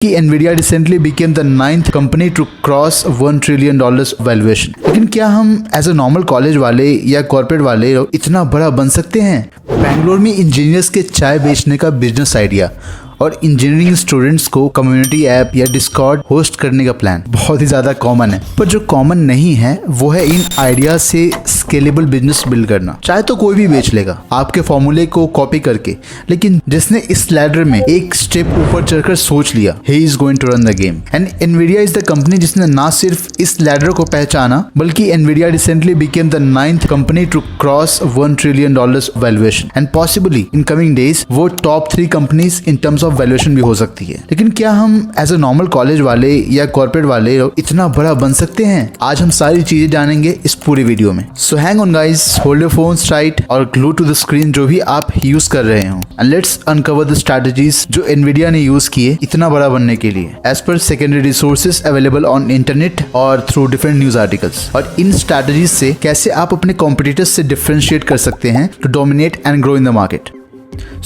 कि Nvidia recently became the 9th company to cross $1 trillion valuation। लेकिन क्या हम एज अ नॉर्मल कॉलेज वाले या कॉर्पोरेट वाले इतना बड़ा बन सकते हैं? बेंगलोर में इंजीनियर्स के चाय बेचने का बिजनेस आइडिया और इंजीनियरिंग स्टूडेंट्स को कम्युनिटी ऐप या डिस्कॉर्ड होस्ट करने का प्लान बहुत ही ज़्यादा कॉमन है, पर जो कॉमन नहीं है वो है इन आइडियाज से स्केलेबल बिजनेस बिल्ड करना। चाहे तो कोई भी बेच लेगा आपके फॉर्मूले को कॉपी करके, लेकिन जिसने इस लैडर में एक स्टेप ऊपर चढ़कर सोच लिया, he is going to run the game. And Nvidia is the company जिसने ना सिर्फ इस लैडर को पहचाना, बल्कि Nvidia recently became the 9th company to cross $1 trillion valuation and possibly in coming days वो top 3 companies in terms valuation भी हो सकती है। लेकिन क्या हम एज अ नॉर्मल कॉलेज वाले या कॉर्पोरेट वाले इतना बड़ा बन सकते हैं? आज हम सारी चीजें जानेंगे इस पूरी वीडियो में। So hang on guys, hold your phones tight और ग्लू टू द स्क्रीन जो भी आप यूज कर रहे हो, and let's uncover the strategies जो एनवीडिया ने यूज किए इतना बड़ा बनने के लिए as per secondary resources available on internet और थ्रू डिफरेंट न्यूज आर्टिकल्स, और इन स्ट्रेटजीज से कैसे आप अपने कॉम्पिटिटर्स से डिफरेंशिएट कर सकते हैं to dominate and grow in the market.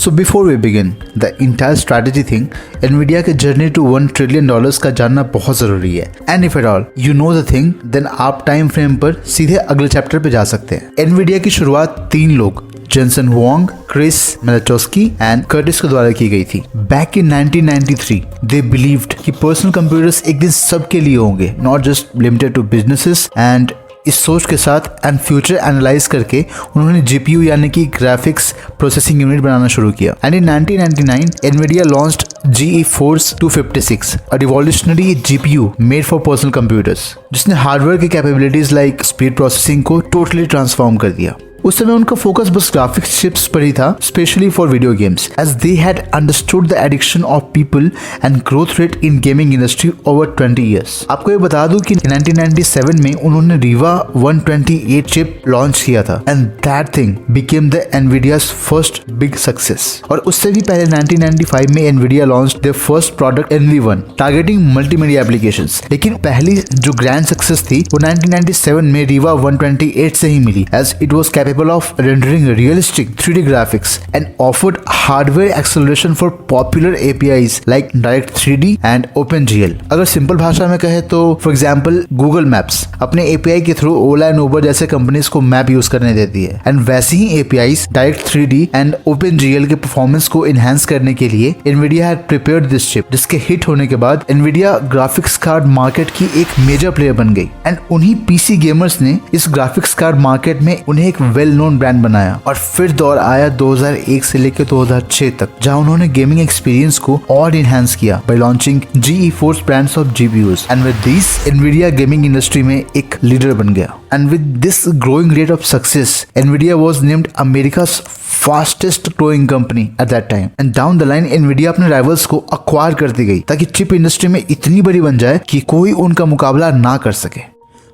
So before we begin the entire strategy thing, Nvidia के जर्नी टू $1 trillion का जानना बहुत जरूरी है। And if at all you know the thing, then आप टाइम फ्रेम पर सीधे अगले चैप्टर पे जा सकते हैं। Nvidia की शुरुआत 3 लोग, Jensen Huang, Chris Malachowsky and Curtis के द्वारा की गई थी। बैक इन 1993 दे बिलीव्ड कि पर्सनल कंप्यूटर्स एक दिन सबके लिए होंगे, not just limited to businesses. And इस सोच के साथ एंड फ्यूचर एनालाइज करके उन्होंने जीपीयू यानी कि ग्राफिक्स प्रोसेसिंग यूनिट बनाना शुरू किया। And in 1999 Nvidia launched GeForce 256, a revolutionary GPU made for personal computers, जिसने हार्डवेयर की कैपेबिलिटीज लाइक स्पीड प्रोसेसिंग को टोटली ट्रांसफॉर्म कर दिया। उस समय उनका फोकस बस ग्राफिक्स चिप्स पर ही था, specially for video games, as they had understood the addiction of people and growth rate in gaming industry over 20 years. आपको ये बता दूं कि 1997 में उन्होंने रीवा 128 चिप लॉन्च किया था, and that thing became the Nvidia's first big success. और उससे भी पहले 1995 में Nvidia launch their first product NV1 targeting multimedia applications. लेकिन पहली जो ग्रैंड सक्सेस थी वो 1997 में रीवा 128 से ही मिली, as it was capable of rendering realistic 3D graphics and offered hardware acceleration for popular APIs like Direct 3D and OpenGL। अगर सिंपल भाषा में कहे तो फॉर एग्जाम्पल गूगल मैप्स अपने API के थ्रू ओला एंड उबर जैसे कंपनीज को map use करने देती है, एंड वैसे ही APIs Direct 3D and OpenGL के परफॉर्मेंस को एनहांस करने के लिए Nvidia had prepared this chip, जिसके हिट होने के बाद Nvidia ग्राफिक्स कार्ड मार्केट की एक मेजर प्लेयर बन गई। एंड उन्हीं पीसी गेमर्स ने इस ग्राफिक्स कार्ड मार्केट में उन्हें एक वेल नोन ब्रांड बनाया। और फिर दौर आया 2001 से लेकर 2006 तक, जहां उन्होंने गेमिंग एक्सपीरियंस को और इनहांस किया by launching GeForce brands of GPUs, and with this Nvidia gaming industry में एक लीडर बन गया। And with this growing rate of success, Nvidia was named अमेरिका's fastest growing company at that time. And down the line Nvidia अपने rivals को acquire करती गई ताकि चिप इंडस्ट्री में इतनी बड़ी बन जाए कि कोई उनका मुकाबला ना कर सके।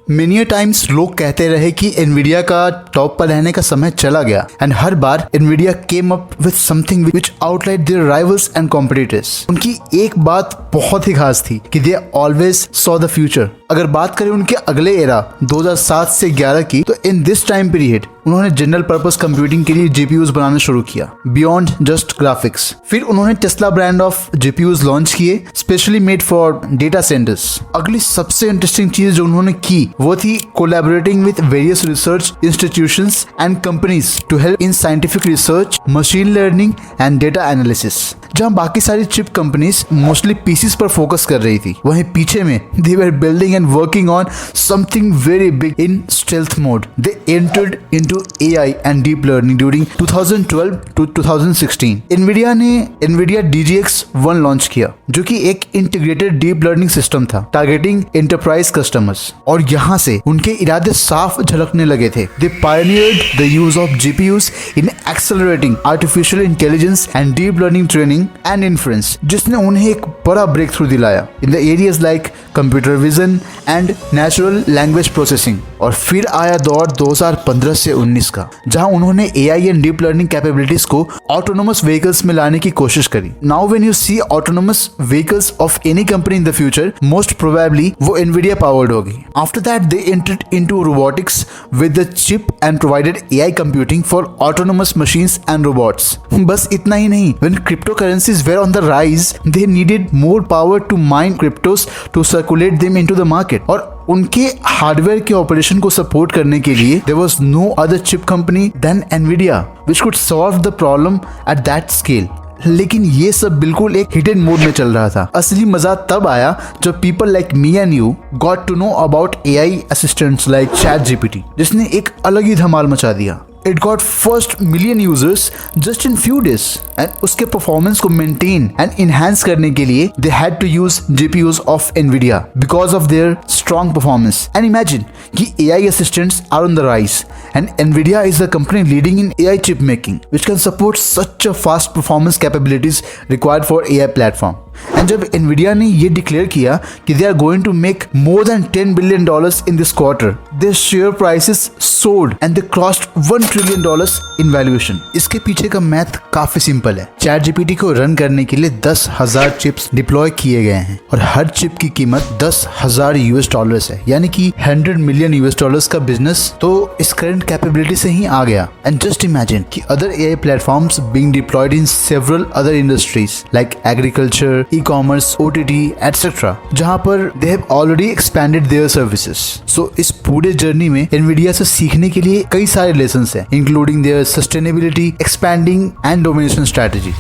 मेनी टाइम्स लोग कहते रहे कि Nvidia का टॉप पर रहने का समय चला गया, एंड हर बार Nvidia came up with something which outlied their rivals and competitors. उनकी एक बात बहुत ही खास थी कि they always saw the future. अगर बात करें उनके अगले एरा 2007 से 11 की, तो इन दिस टाइम पीरियड उन्होंने जनरल पर्पस कंप्यूटिंग के लिए GPUs बनाना शुरू किया बियॉन्ड जस्ट ग्राफिक्स। फिर उन्होंने Tesla brand of GPUs launch किए, specially made for data centres. अगली सबसे इंटरेस्टिंग चीज जो उन्होंने की वो थी collaborating with various research institutions and companies to help in scientific research, machine learning and data analysis. जहां बाकी सारी चिप कंपनीज मोस्टली पीसीस पर फोकस कर रही थी, वहीं पीछे में they were building and working on something very big in stealth mode. They entered into AI and deep learning during 2012 to 2016। Nvidia ने Nvidia DGX 1 लॉन्च किया, जो कि एक इंटीग्रेटेड डीप लर्निंग सिस्टम था टारगेटिंग एंटरप्राइज कस्टमर्स। और यहाँ से उनके इरादे साफ झलकने लगे थे। They pioneered the use of GPUs in accelerating artificial intelligence and deep learning training and inference, जिसने उन्हें एक बड़ा ब्रेक थ्रू दिलाया in the areas like computer vision, and natural language processing. और फिर आया दौर 2015 से 19 का, जहां उन्होंने AI and deep learning capabilities को ऑटोनोमस व्हीकल्स में लाने की कोशिश करी। Now when you see autonomous vehicles of any company in the future, most probably वो एनवीडिया पावर्ड होगी। After that they entered into robotics with the chip and provided AI computing for autonomous machines and robots. बस इतना ही नहीं, when cryptocurrencies were on the rise, they needed more power to mine cryptos to circulate them into the market. और उनके hardware के operation को support करने के लिए there was no other chip company than Nvidia which could solve the problem at that scale. लेकिन ये सब बिल्कुल एक हिडन मोड में चल रहा था। असली मजा तब आया जब people like me and you got to know about AI assistants like ChatGPT, जिसने एक अलग ही धमाल मचा दिया। It got first million users just in few days, and उसके परफॉर्मेंस को मेंटेन एंड इनहेंस करने के लिए they had to use GPUs of NVIDIA because of their strong performance. And imagine कि AI assistants are on the rise, and NVIDIA is the company leading in AI chip making, which can support such a fast performance capabilities required for AI platform. And जब NVIDIA ने ये declare किया कि they are going to make more than $10 billion in this quarter, their share prices sold and they crossed $1 trillion इन valuation. इसके पीछे का math काफी सिंपल है। ChatGPT को रन करने के लिए 10,000 चिप्स डिप्लॉय किए गए हैं और हर चिप की कीमत $10,000 है, यानी कि $100 million का बिजनेस तो इस करंट कैपेबिलिटी से ही आ गया। एंड जस्ट इमेजिन कि other AI platforms being deployed in several other industries like agriculture, e-commerce, OTT, etc. जहां पर they have already expanded their services. So इस पूरे जर्नी में NVIDIA से सीखने के लिए कई सारे लेसन्स हैं, including their sustainability, expanding and domination strategy.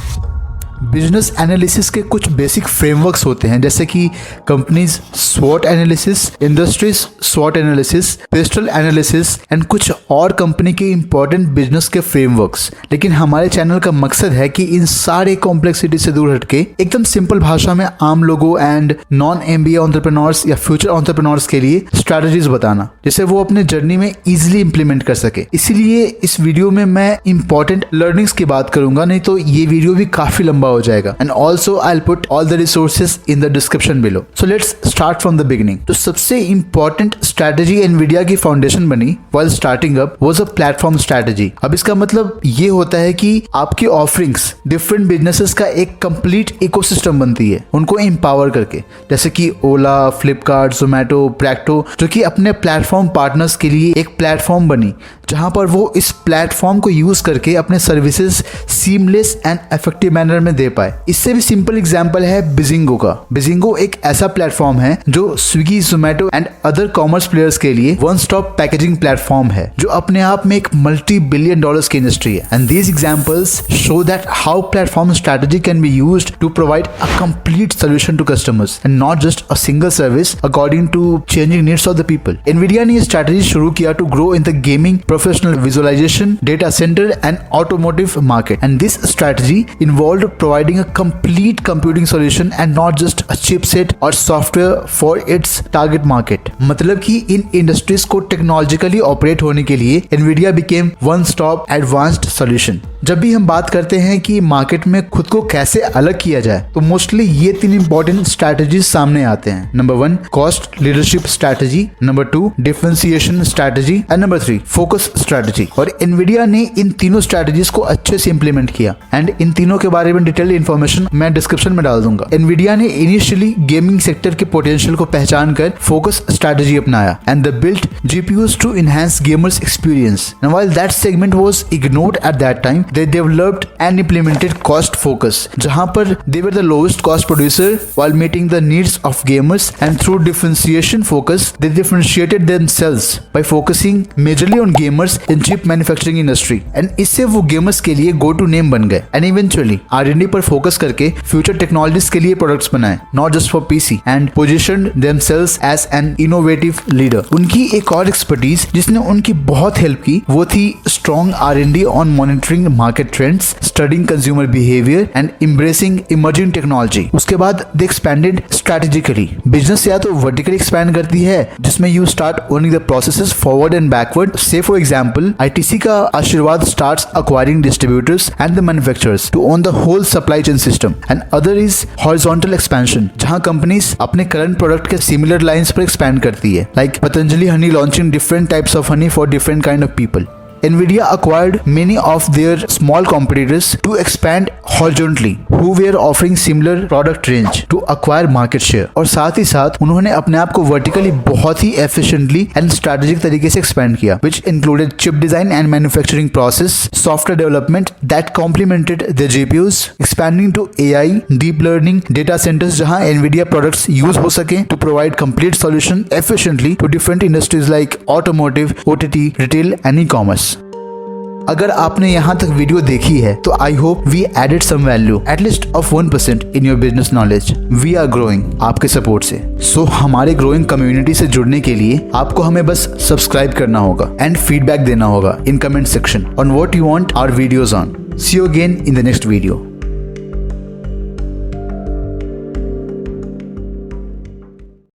Business analysis के कुछ बेसिक फ्रेमवर्क्स होते हैं, जैसे कि companies स्वॉट analysis, industries स्वॉट analysis, pastel analysis and कुछ और कंपनी के इंपॉर्टेंट बिजनेस के फ्रेमवर्क्स। लेकिन हमारे चैनल का मकसद है कि इन सारे कॉम्प्लेक्सिटी से दूर हटके एकदम सिंपल भाषा में आम लोगों एंड नॉन MBA एंटरप्रेन्योर्स या फ्यूचर एंटरप्रेन्योर्स के लिए स्ट्रैटेजीज बताना, जिसे वो अपने जर्नी में इजिली इंप्लीमेंट कर सके। इसीलिए इस वीडियो में मैं इंपॉर्टेंट लर्निंग्स की बात करूंगा, नहीं तो ये वीडियो भी काफी लंबा हो जाएगा। And also I will put all the resources in the description below. So let's start from the beginning. तो सबसे इंपॉर्टेंट स्ट्रैटेजी एनवीडिया की फाउंडेशन बनी while starting up was a platform strategy. अब इसका मतलब ये होता है कि आपकी ऑफरिंग्स डिफरेंट बिजनेसेस का एक कंप्लीट इकोसिस्टम बनती है, उनको एम्पावर करके, जैसे कि ओला, फ्लिपकार्ट, जोमैटो, प्रैक्टो, जो कि अपने प्लेटफॉर्म पार्टनर्स के लिए एक प्लेटफॉर्म बनी जहां पर वो इस प्लेटफॉर्म को यूज करके अपने services seamless and effective manner में दे पाए। इससे भी सिंपल एग्जांपल है बिजिंगो का। बिजिंगो एक ऐसा प्लेटफॉर्म है जो Swiggy, Zomato and other commerce players के लिए वन स्टॉप पैकेजिंग प्लेटफॉर्म है, जो अपने आप में एक multi-billion dollars की इंडस्ट्री है। And these examples show that how platform strategy can be used to provide a complete solution to customers and not just a single service according to changing needs of the people. NVIDIA ने ये strategy शुरू किया to grow in the gaming, professional visualization, data center and automotive market. And this strategy involved providing a complete computing solution and not just a chipset or software for its target market. मतलब कि इन industries को technologically operate होने के लिए NVIDIA became one stop advanced solution. जब भी हम बात करते हैं कि मार्केट में खुद को कैसे अलग किया जाए, तो मोस्टली ये तीन इंपॉर्टेंट स्ट्रैटेजीज सामने आते हैं। Number 1 cost leadership strategy, number 2 differentiation strategy and number 3 focus strategy. और NVIDIA ने इन तीनों स्ट्रैटेजीज को अच्छे से इंप्लीमेंट किया एंड इन तीनों के बारे में डिटेल्ड इन्फॉर्मेशन मैं डिस्क्रिप्शन में डाल दूंगा। NVIDIA ने इनिशियली गेमिंग सेक्टर के पोटेंशियल को पहचान कर फोकस स्ट्रैटेजी अपनाया and they built GPUs to enhance gamers experience. Now while that segment was ignored at that time, they developed and implemented cost focus, जहां पर they were the lowest cost producer while meeting the needs of gamers, and through differentiation focus they differentiated themselves by focusing majorly on gamers in chip manufacturing industry, and इससे वो gamers के लिए go to name बन गए and eventually R&D पर focus करके future technologies के लिए products बनाए, not just for PC, and positioned themselves as an innovative leader. उनकी एक और एक्सपर्टीज जिसने उनकी बहुत हेल्प की वो थी strong R&D on monitoring market trends, studying consumer behavior and embracing emerging technology. उसके बाद they expanded strategically. Business या तो vertically expand करती है जिसमें you start owning the processes forward and backward. Say for example, ITC का आशीर्वाद starts acquiring distributors and the manufacturers to own the whole supply chain system. And other is horizontal expansion, जहाँ companies अपने current product के similar lines पर expand करती है, like Patanjali Honey launching different types of honey for different kind of people. Nvidia acquired many of their small competitors to expand horizontally who were offering similar product range to acquire market share. और साथ ही साथ उन्होंने अपने आप को vertically बहुत ही efficiently and strategic तरीके से expand किया, which included chip design and manufacturing process, software development that complemented their GPUs, expanding to AI, deep learning, data centers जहाँ Nvidia products use हो सके to provide complete solution efficiently to different industries like automotive, OTT, retail and e-commerce. अगर आपने यहाँ तक video देखी है तो I hope we added some value at least of 1% in your business knowledge. We are growing आपके सपोर्ट से. So हमारे ग्रोइंग कम्युनिटी से जुड़ने के लिए आपको हमें बस सब्सक्राइब करना होगा एंड फीडबैक देना होगा in comment section on what you want our videos on. See you again in the next video.